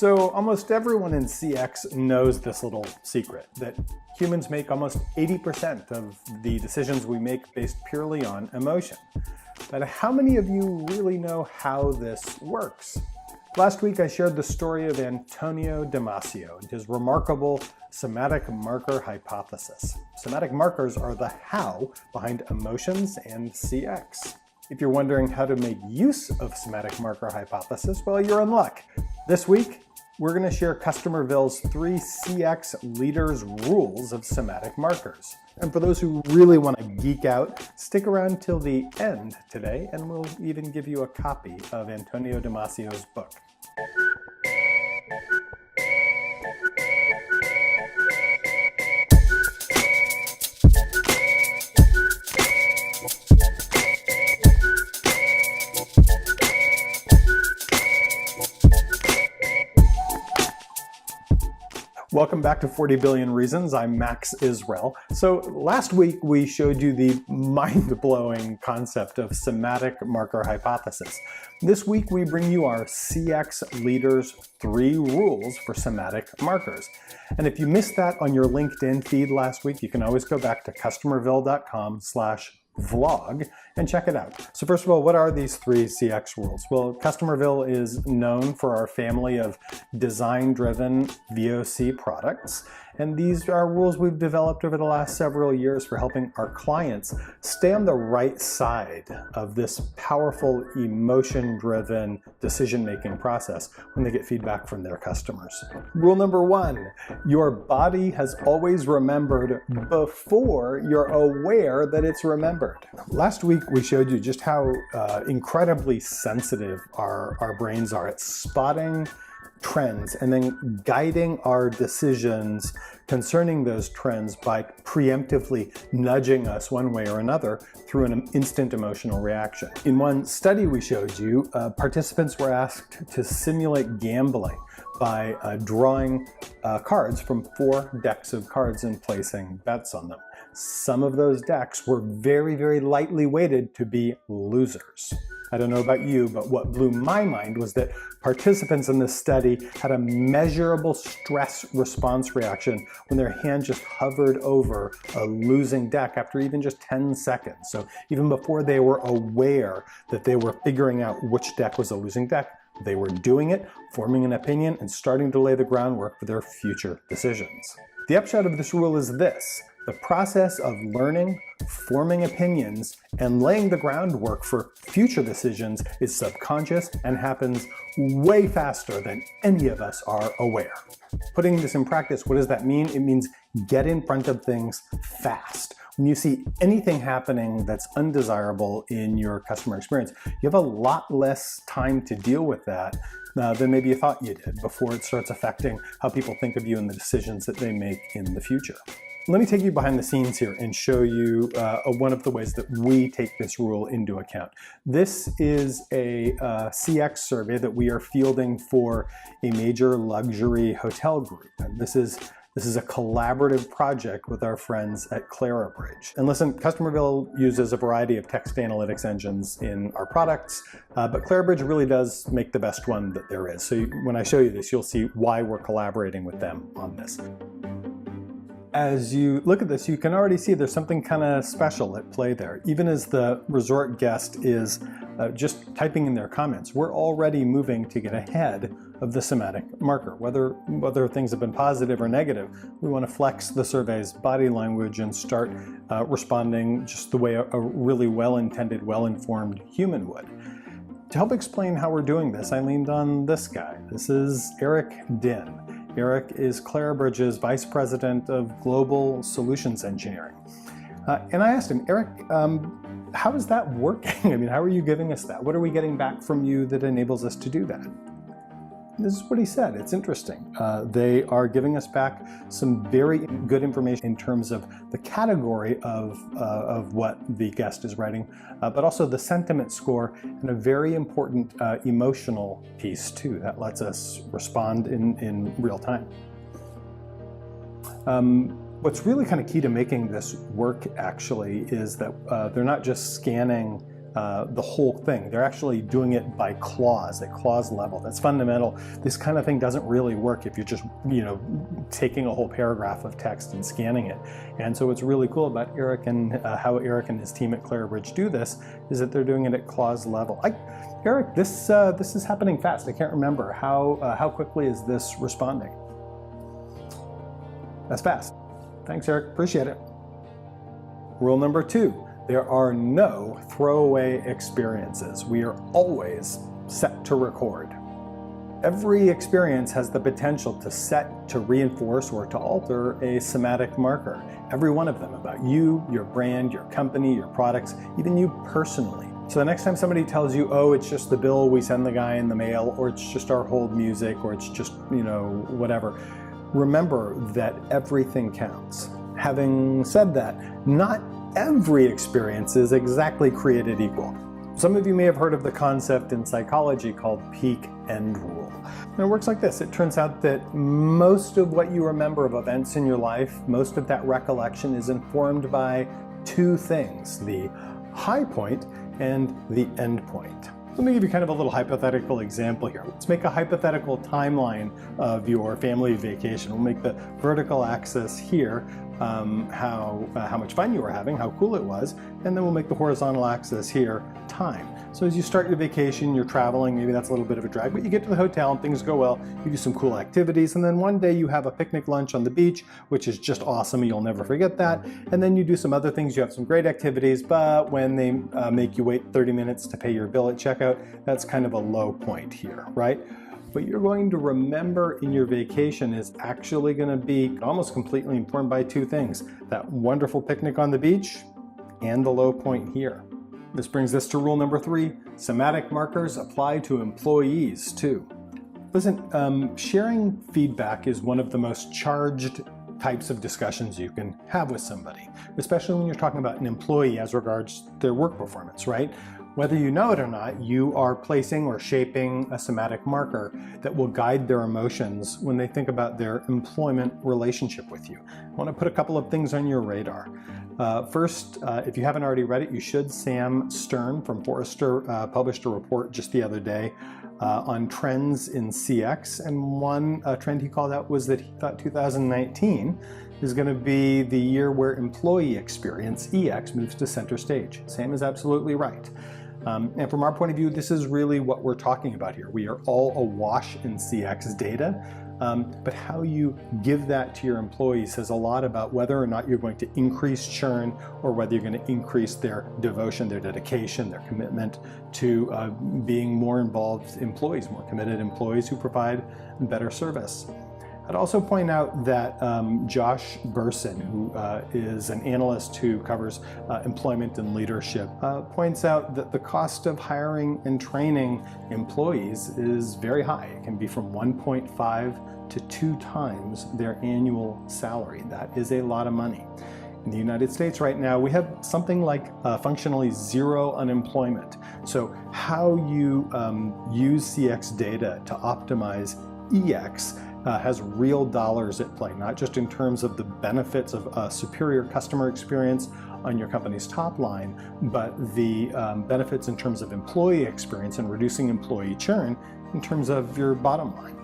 So almost everyone in CX knows this little secret, that humans make almost 80% of the decisions we make based purely on emotion. But how many of you really know how this works? Last week I shared the story of Antonio Damasio and his remarkable somatic marker hypothesis. Somatic markers are the how behind emotions and CX. If you're wondering how to make use of somatic marker hypothesis, well, you're in luck. This week, we're going to share Customerville's 3 CX leaders' rules of somatic markers. And for those who really want to geek out, stick around till the end today, and we'll even give you a copy of Antonio Damasio's book. Welcome back to 40 Billion Reasons. I'm Max Israel. So last week we showed you the mind-blowing concept of somatic marker hypothesis. This week we bring you our CX leaders' 3 rules for somatic markers. And if you missed that on your LinkedIn feed last week, you can always go back to customerville.com/vlog and check it out. So first of all, what are these 3 CX rules? Well, Customerville is known for our family of design-driven VOC products. And these are rules we've developed over the last several years for helping our clients stay on the right side of this powerful emotion-driven decision-making process when they get feedback from their customers. Rule number 1, your body has always remembered before you're aware that it's remembered. Last week, we showed you just how incredibly sensitive our brains are at spotting trends and then guiding our decisions concerning those trends by preemptively nudging us one way or another through an instant emotional reaction. In one study we showed you, participants were asked to simulate gambling by drawing cards from 4 decks of cards and placing bets on them. Some of those decks were very, very lightly weighted to be losers. I don't know about you, but what blew my mind was that participants in this study had a measurable stress response reaction when their hand just hovered over a losing deck after even just 10 seconds. So even before they were aware that they were figuring out which deck was a losing deck, they were doing it, forming an opinion, and starting to lay the groundwork for their future decisions. The upshot of this rule is this: the process of learning, forming opinions, and laying the groundwork for future decisions is subconscious and happens way faster than any of us are aware. Putting this in practice, what does that mean? It means get in front of things fast. When you see anything happening that's undesirable in your customer experience, you have a lot less time to deal with that than maybe you thought you did before it starts affecting how people think of you and the decisions that they make in the future. Let me take you behind the scenes here and show you one of the ways that we take this rule into account. This is a CX survey that we are fielding for a major luxury hotel group. And this is a collaborative project with our friends at Clarabridge. And listen, Customerville uses a variety of text analytics engines in our products, but Clarabridge really does make the best one that there is. So when I show you this, you'll see why we're collaborating with them on this. As you look at this, you can already see there's something kind of special at play there. Even as the resort guest is just typing in their comments, we're already moving to get ahead of the somatic marker. Whether things have been positive or negative, we want to flex the survey's body language and start responding just the way a really well-intended, well-informed human would. To help explain how we're doing this, I leaned on this guy. This is Eric Din. Eric is Clarabridge's Vice President of Global Solutions Engineering. And I asked him, Eric, how is that working? I mean, how are you giving us that? What are we getting back from you that enables us to do that? This is what he said. It's interesting. They are giving us back some very good information in terms of the category of what the guest is writing, but also the sentiment score and a very important emotional piece too that lets us respond in real time. What's really kind of key to making this work actually is that they're not just scanning the whole thing. They're actually doing it by clause, at clause level. That's fundamental. This kind of thing doesn't really work if you're just, taking a whole paragraph of text and scanning it. And so what's really cool about Eric and how Eric and his team at Clarabridge do this is that they're doing it at clause level. Eric, this is happening fast. I can't remember. How quickly is this responding? That's fast. Thanks, Eric. Appreciate it. Rule number 2. There are no throwaway experiences. We are always set to record. Every experience has the potential to set, to reinforce, or to alter a somatic marker. Every one of them about you, your brand, your company, your products, even you personally. So the next time somebody tells you, oh, it's just the bill we send the guy in the mail, or it's just our hold music, or it's just, whatever, remember that everything counts. Having said that, not every experience is exactly created equal. Some of you may have heard of the concept in psychology called peak-end rule. And it works like this. It turns out that most of what you remember of events in your life, most of that recollection is informed by 2 things, the high point and the end point. Let me give you kind of a little hypothetical example here. Let's make a hypothetical timeline of your family vacation. We'll make the vertical axis here how much fun you were having, how cool it was, and then we'll make the horizontal axis here time. So as you start your vacation, you're traveling, maybe that's a little bit of a drag, but you get to the hotel and things go well, you do some cool activities, and then one day you have a picnic lunch on the beach, which is just awesome, you'll never forget that, and then you do some other things, you have some great activities, but when they make you wait 30 minutes to pay your bill at checkout, that's kind of a low point here, right? What you're going to remember in your vacation is actually going to be almost completely informed by 2 things, that wonderful picnic on the beach and the low point here. This brings us to rule number 3. Somatic markers apply to employees too. Listen, sharing feedback is one of the most charged types of discussions you can have with somebody, especially when you're talking about an employee as regards their work performance, right? Whether you know it or not, you are placing or shaping a somatic marker that will guide their emotions when they think about their employment relationship with you. I want to put a couple of things on your radar. First, if you haven't already read it, you should. Sam Stern from Forrester published a report just the other day on trends in CX, and one trend he called out was that he thought 2019 is going to be the year where employee experience, EX, moves to center stage. Sam is absolutely right. And from our point of view, this is really what we're talking about here. We are all awash in CX data, but how you give that to your employees says a lot about whether or not you're going to increase churn or whether you're going to increase their devotion, their dedication, their commitment to being more involved employees, more committed employees who provide better service. I'd also point out that Josh Burson, who is an analyst who covers employment and leadership, points out that the cost of hiring and training employees is very high. It can be from 1.5 to 2 times their annual salary. That is a lot of money. In the United States right now, we have something like functionally 0 unemployment. So how you use CX data to optimize EX has real dollars at play, not just in terms of the benefits of a superior customer experience on your company's top line, but the benefits in terms of employee experience and reducing employee churn in terms of your bottom line.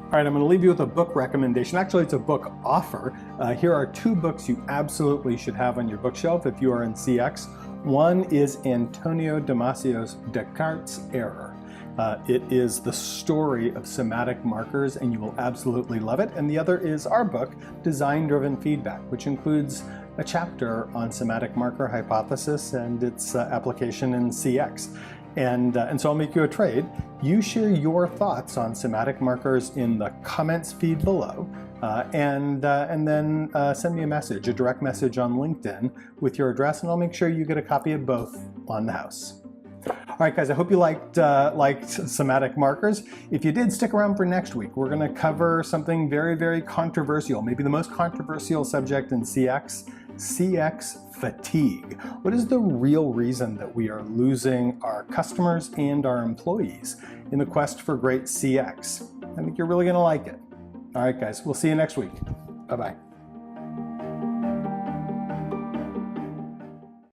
All right, I'm going to leave you with a book recommendation. Actually, it's a book offer. Here are 2 books you absolutely should have on your bookshelf if you are in CX. One is Antonio Damasio's Descartes' Error. It is the story of somatic markers, and you will absolutely love it. And the other is our book, Design-Driven Feedback, which includes a chapter on somatic marker hypothesis and its application in CX. And so I'll make you a trade. You share your thoughts on somatic markers in the comments feed below, and then send me a message, a direct message on LinkedIn with your address, and I'll make sure you get a copy of both on the house. All right, guys, I hope you liked somatic markers. If you did, stick around for next week. We're going to cover something very, very controversial, maybe the most controversial subject in CX, CX fatigue. What is the real reason that we are losing our customers and our employees in the quest for great CX? I think you're really going to like it. All right, guys, we'll see you next week. Bye-bye.